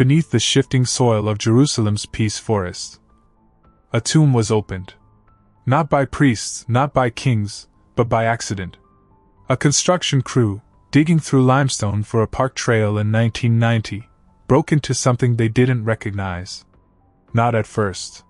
beneath the shifting soil of Jerusalem's peace forest. A tomb was opened. Not by priests, not by kings, but by accident. A construction crew, digging through limestone for a park trail in 1990, broke into something they didn't recognize. Not at first.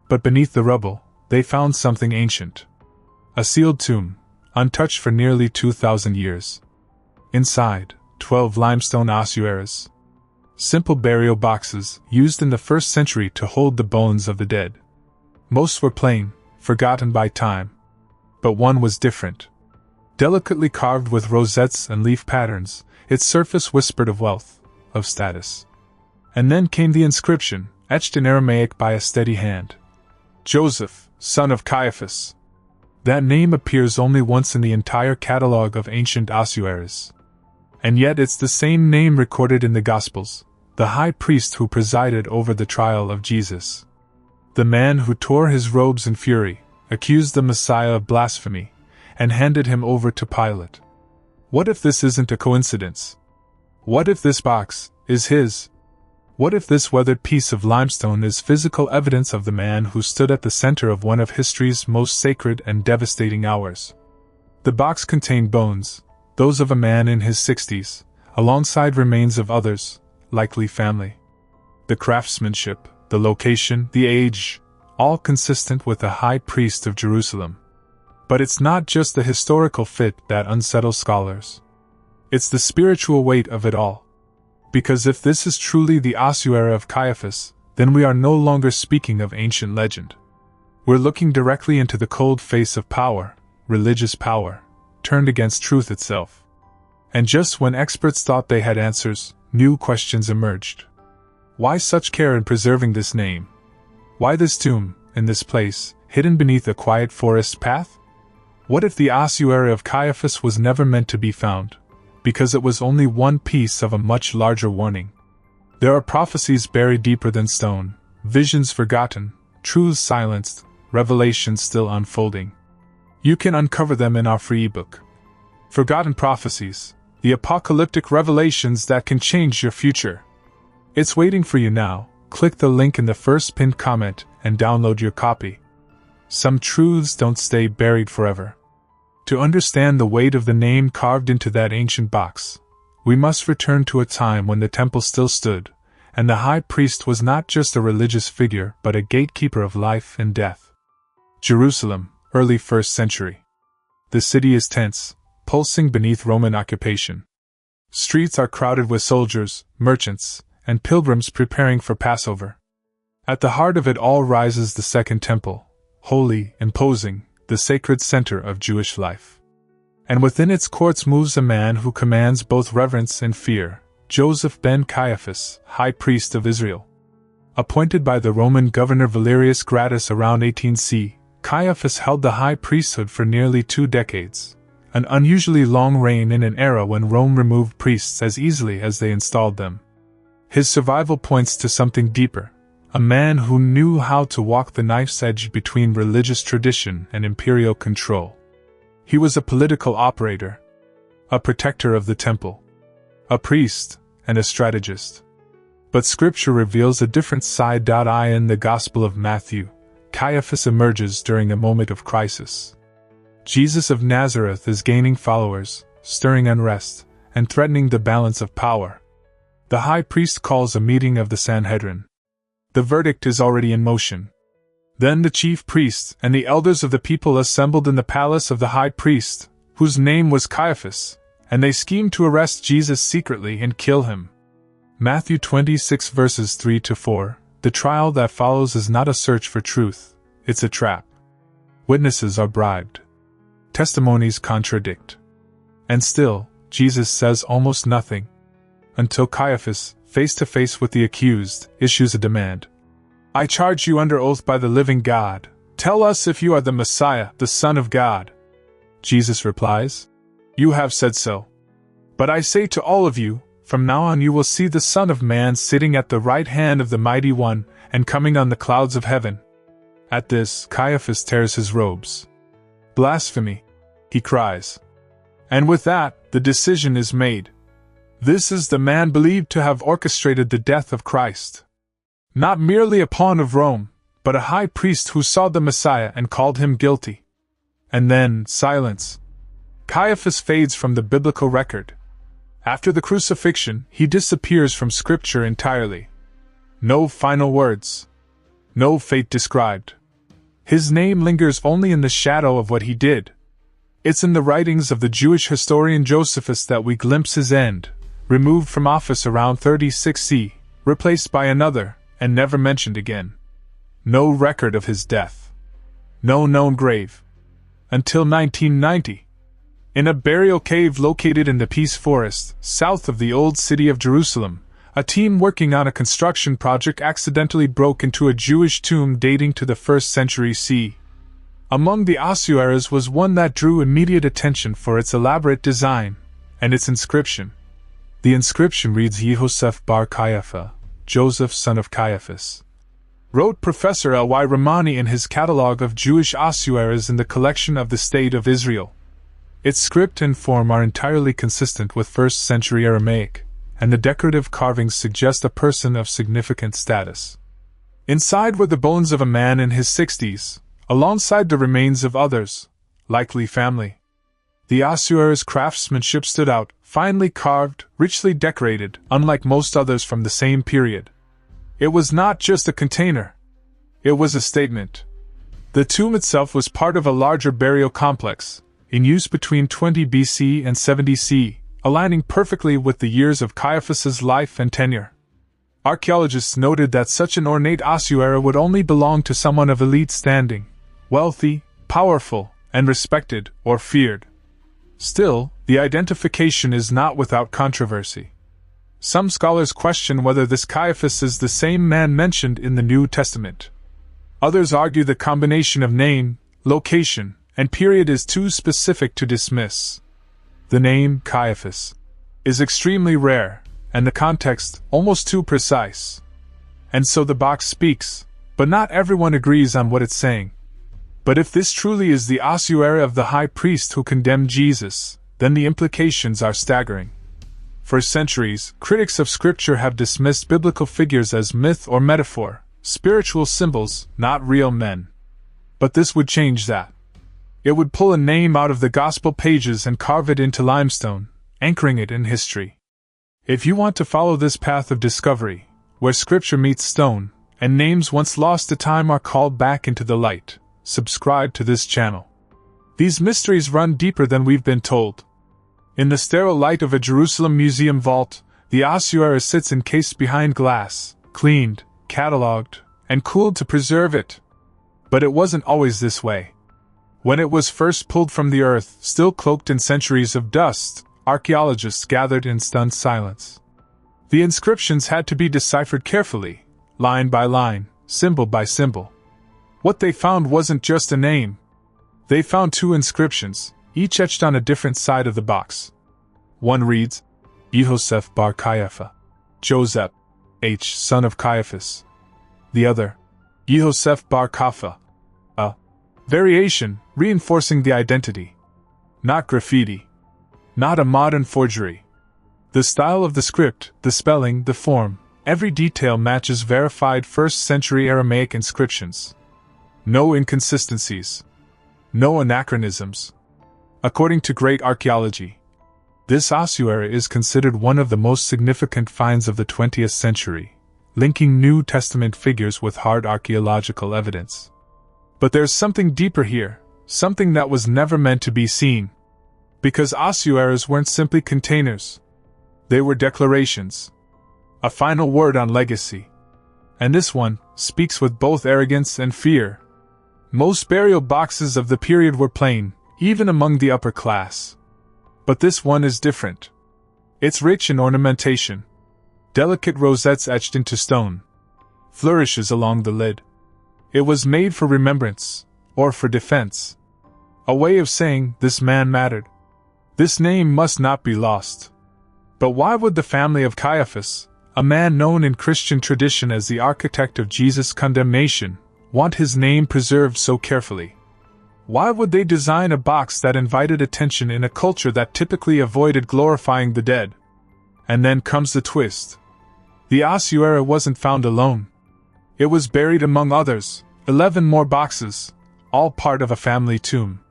But beneath the rubble, they found something ancient. A sealed tomb, untouched for nearly 2,000 years. Inside, 12 limestone ossuaries. Simple burial boxes, used in the 1st century to hold the bones of the dead. Most were plain, forgotten by time. But one was different. Delicately carved with rosettes and leaf patterns, its surface whispered of wealth, of status. And then came the inscription, etched in Aramaic by a steady hand. Joseph, son of Caiaphas. That name appears only once in the entire catalogue of ancient ossuaries. And yet it's the same name recorded in the Gospels, the high priest who presided over the trial of Jesus. The man who tore his robes in fury, accused the Messiah of blasphemy, and handed him over to Pilate. What if this isn't a coincidence? What if this box is his? What if this weathered piece of limestone is physical evidence of the man who stood at the center of one of history's most sacred and devastating hours? The box contained bones, those of a man in his 60s, alongside remains of others, likely family. The craftsmanship, the location, the age, all consistent with the high priest of Jerusalem. But it's not just the historical fit that unsettles scholars. It's the spiritual weight of it all. Because if this is truly the ossuary of Caiaphas, then we are no longer speaking of ancient legend. We're looking directly into the cold face of power, religious power, turned against truth itself. And just when experts thought they had answers, new questions emerged. Why such care in preserving this name? Why this tomb, in this place, hidden beneath a quiet forest path? What if the ossuary of Caiaphas was never meant to be found, because it was only one piece of a much larger warning? There are prophecies buried deeper than stone, visions forgotten, truths silenced, revelations still unfolding. You can uncover them in our free ebook. Forgotten Prophecies, the apocalyptic revelations that can change your future. It's waiting for you now. Click the link in the first pinned comment and download your copy. Some truths don't stay buried forever. To understand the weight of the name carved into that ancient box, we must return to a time when the temple still stood, and the high priest was not just a religious figure but a gatekeeper of life and death. Jerusalem, early 1st century. The city is tense, pulsing beneath Roman occupation. Streets are crowded with soldiers, merchants, and pilgrims preparing for Passover. At the heart of it all rises the Second Temple, holy, imposing, the sacred center of Jewish life. And within its courts moves a man who commands both reverence and fear, Joseph ben Caiaphas, high priest of Israel. Appointed by the Roman governor Valerius Gratus around 18 Caiaphas held the high priesthood for nearly 2 decades, an unusually long reign in an era when Rome removed priests as easily as they installed them. His survival points to something deeper, a man who knew how to walk the knife's edge between religious tradition and imperial control. He was a political operator, a protector of the temple, a priest, and a strategist. But Scripture reveals a different side. In the Gospel of Matthew, Caiaphas emerges during a moment of crisis. Jesus of Nazareth is gaining followers, stirring unrest, and threatening the balance of power. The high priest calls a meeting of the Sanhedrin. The verdict is already in motion. Then the chief priests and the elders of the people assembled in the palace of the high priest, whose name was Caiaphas, and they schemed to arrest Jesus secretly and kill him. Matthew 26 verses 3-4. The trial that follows is not a search for truth, it's a trap. Witnesses are bribed. Testimonies contradict. And still, Jesus says almost nothing. Until Caiaphas, face to face with the accused, issues a demand. I charge you under oath by the living God, tell us if you are the Messiah, the Son of God. Jesus replies, You have said so. But I say to all of you, from now on you will see the Son of Man sitting at the right hand of the Mighty One, and coming on the clouds of heaven. At this, Caiaphas tears his robes. Blasphemy, he cries. And with that, the decision is made. This is the man believed to have orchestrated the death of Christ. Not merely a pawn of Rome, but a high priest who saw the Messiah and called him guilty. And then, silence. Caiaphas fades from the biblical record. After the crucifixion, he disappears from Scripture entirely. No final words. No fate described. His name lingers only in the shadow of what he did. It's in the writings of the Jewish historian Josephus that we glimpse his end, removed from office around 36 C, replaced by another, and never mentioned again. No record of his death. No known grave. Until 1990. In a burial cave located in the Peace Forest, south of the old city of Jerusalem, a team working on a construction project accidentally broke into a Jewish tomb dating to the 1st century C. Among the ossuaries was one that drew immediate attention for its elaborate design and its inscription. The inscription reads Yosef bar Caiaphas, Joseph son of Caiaphas. Wrote Professor L.Y. Ramani in his catalog of Jewish ossuaries in the collection of the State of Israel. Its script and form are entirely consistent with 1st century Aramaic, and the decorative carvings suggest a person of significant status. Inside were the bones of a man in his 60s, alongside the remains of others, likely family. The ossuary's craftsmanship stood out, finely carved, richly decorated, unlike most others from the same period. It was not just a container. It was a statement. The tomb itself was part of a larger burial complex, in use between 20 BC and 70 C, aligning perfectly with the years of Caiaphas's life and tenure. Archaeologists noted that such an ornate ossuary would only belong to someone of elite standing, wealthy, powerful, and respected or feared. Still, the identification is not without controversy. Some scholars question whether this Caiaphas is the same man mentioned in the New Testament. Others argue the combination of name, location, and period is too specific to dismiss. The name, Caiaphas, is extremely rare, and the context almost too precise. And so the box speaks, but not everyone agrees on what it's saying. But if this truly is the ossuary of the high priest who condemned Jesus, then the implications are staggering. For centuries, critics of Scripture have dismissed biblical figures as myth or metaphor, spiritual symbols, not real men. But this would change that. It would pull a name out of the Gospel pages and carve it into limestone, anchoring it in history. If you want to follow this path of discovery, where Scripture meets stone, and names once lost to time are called back into the light, subscribe to this channel. These mysteries run deeper than we've been told. In the sterile light of a Jerusalem museum vault, the ossuary sits encased behind glass, cleaned, catalogued, and cooled to preserve it. But it wasn't always this way. When it was first pulled from the earth, still cloaked in centuries of dust, archaeologists gathered in stunned silence. The inscriptions had to be deciphered carefully, line by line, symbol by symbol. What they found wasn't just a name. They found two inscriptions, each etched on a different side of the box. One reads, Yosef bar Caiaphas, Joseph, H. son of Caiaphas. The other, Yosef bar Caiaphas, a variation reinforcing the identity. Not graffiti. Not a modern forgery. The style of the script, the spelling, the form, every detail matches verified 1st century Aramaic inscriptions. No inconsistencies. No anachronisms. According to great archaeology, this ossuary is considered one of the most significant finds of the 20th century, linking New Testament figures with hard archaeological evidence. But there's something deeper here, something that was never meant to be seen. Because ossuaries weren't simply containers. They were declarations. A final word on legacy. And this one speaks with both arrogance and fear. Most burial boxes of the period were plain, even among the upper class. But this one is different. It's rich in ornamentation. Delicate rosettes etched into stone. Flourishes along the lid. It was made for remembrance, or for defense. A way of saying, this man mattered. This name must not be lost. But why would the family of Caiaphas, a man known in Christian tradition as the architect of Jesus' condemnation, want his name preserved so carefully? Why would they design a box that invited attention in a culture that typically avoided glorifying the dead? And then comes the twist. The ossuary wasn't found alone. It was buried among others, 11 more boxes, all part of a family tomb.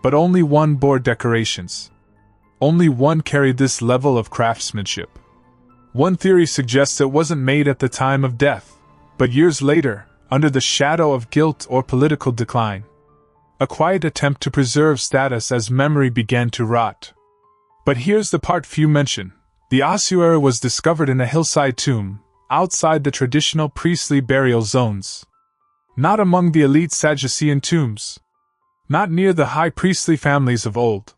But only one bore decorations. Only one carried this level of craftsmanship. One theory suggests it wasn't made at the time of death, but years later, under the shadow of guilt or political decline. A quiet attempt to preserve status as memory began to rot. But here's the part few mention. The ossuary was discovered in a hillside tomb, outside the traditional priestly burial zones. Not among the elite Sadducean tombs. Not near the high priestly families of old.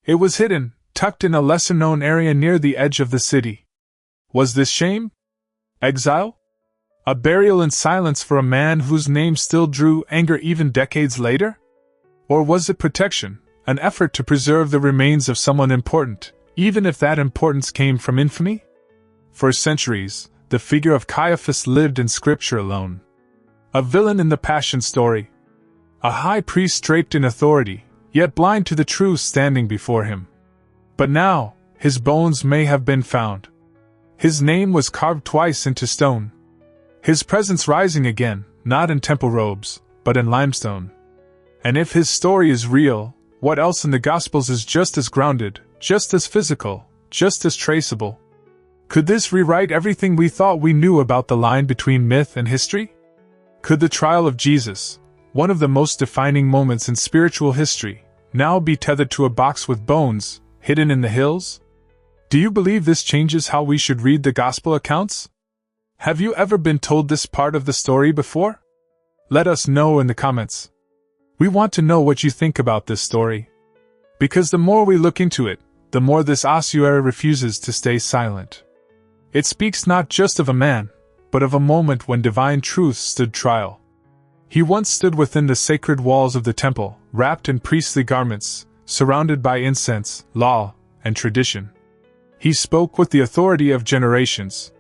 It was hidden, tucked in a lesser-known area near the edge of the city. Was this shame? Exile? A burial in silence for a man whose name still drew anger even decades later? Or was it protection, an effort to preserve the remains of someone important, even if that importance came from infamy? For centuries, the figure of Caiaphas lived in Scripture alone. A villain in the Passion story. A high priest draped in authority, yet blind to the truth standing before him. But now, his bones may have been found. His name was carved twice into stone. His presence rising again, not in temple robes, but in limestone. And if his story is real, what else in the Gospels is just as grounded, just as physical, just as traceable? Could this rewrite everything we thought we knew about the line between myth and history? Could the trial of Jesus, one of the most defining moments in spiritual history, now be tethered to a box with bones, hidden in the hills? Do you believe this changes how we should read the Gospel accounts? Have you ever been told this part of the story before? Let us know in the comments. We want to know what you think about this story. Because the more we look into it, the more this ossuary refuses to stay silent. It speaks not just of a man, but of a moment when divine truth stood trial. He once stood within the sacred walls of the temple, wrapped in priestly garments, surrounded by incense, law, and tradition. He spoke with the authority of generations.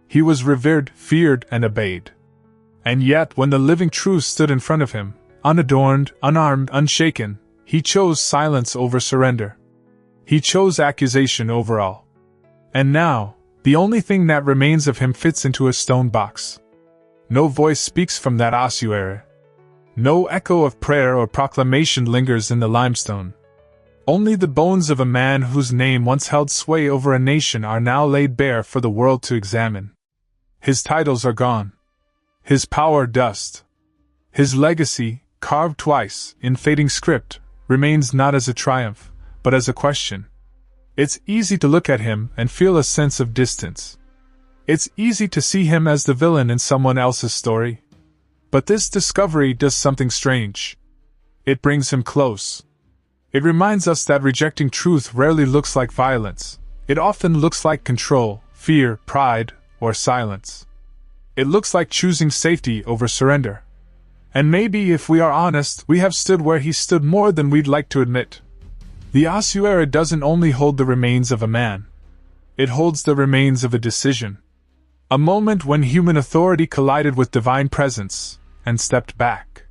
He was revered, feared, and obeyed. And yet, when the living truth stood in front of him, unadorned, unarmed, unshaken, he chose silence over surrender. He chose accusation over all. And now, the only thing that remains of him fits into a stone box. No voice speaks from that ossuary. No echo of prayer or proclamation lingers in the limestone. Only the bones of a man whose name once held sway over a nation are now laid bare for the world to examine. His titles are gone. His power dust. His legacy, carved twice, in fading script, remains not as a triumph, but as a question. It's easy to look at him and feel a sense of distance. It's easy to see him as the villain in someone else's story. But this discovery does something strange. It brings him close. It reminds us that rejecting truth rarely looks like violence. It often looks like control, fear, pride, or silence. It looks like choosing safety over surrender. And maybe, if we are honest, we have stood where he stood more than we'd like to admit. The ossuary doesn't only hold the remains of a man. It holds the remains of a decision. A moment when human authority collided with divine presence, and stepped back.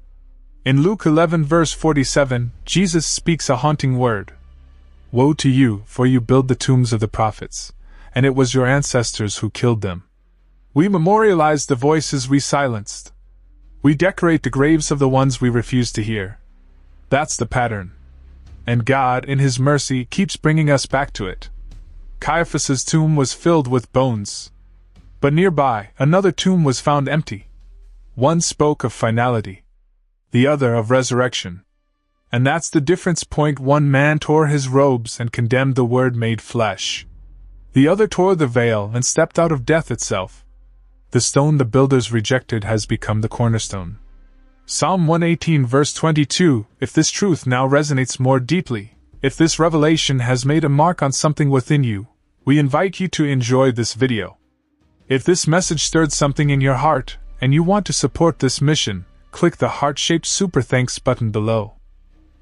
In Luke 11 verse 47, Jesus speaks a haunting word. Woe to you, for you build the tombs of the prophets, and it was your ancestors who killed them. We memorialize the voices we silenced. We decorate the graves of the ones we refuse to hear. That's the pattern. And God, in His mercy, keeps bringing us back to it. Caiaphas's tomb was filled with bones. But nearby, another tomb was found empty. One spoke of finality. The other of resurrection. And that's the difference. One man tore his robes and condemned the Word made flesh. The other tore the veil and stepped out of death itself. The stone the builders rejected has become the cornerstone. Psalm 118 verse 22, if this truth now resonates more deeply, if this revelation has made a mark on something within you, we invite you to enjoy this video. If this message stirred something in your heart, and you want to support this mission, click the heart-shaped super thanks button below.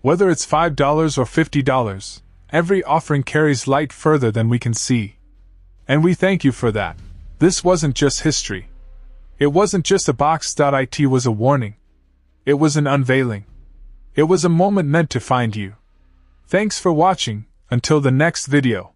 Whether it's $5 or $50, every offering carries light further than we can see. And we thank you for that. This wasn't just history. It wasn't just a box. It was a warning. It was an unveiling. It was a moment meant to find you. Thanks for watching. Until the next video.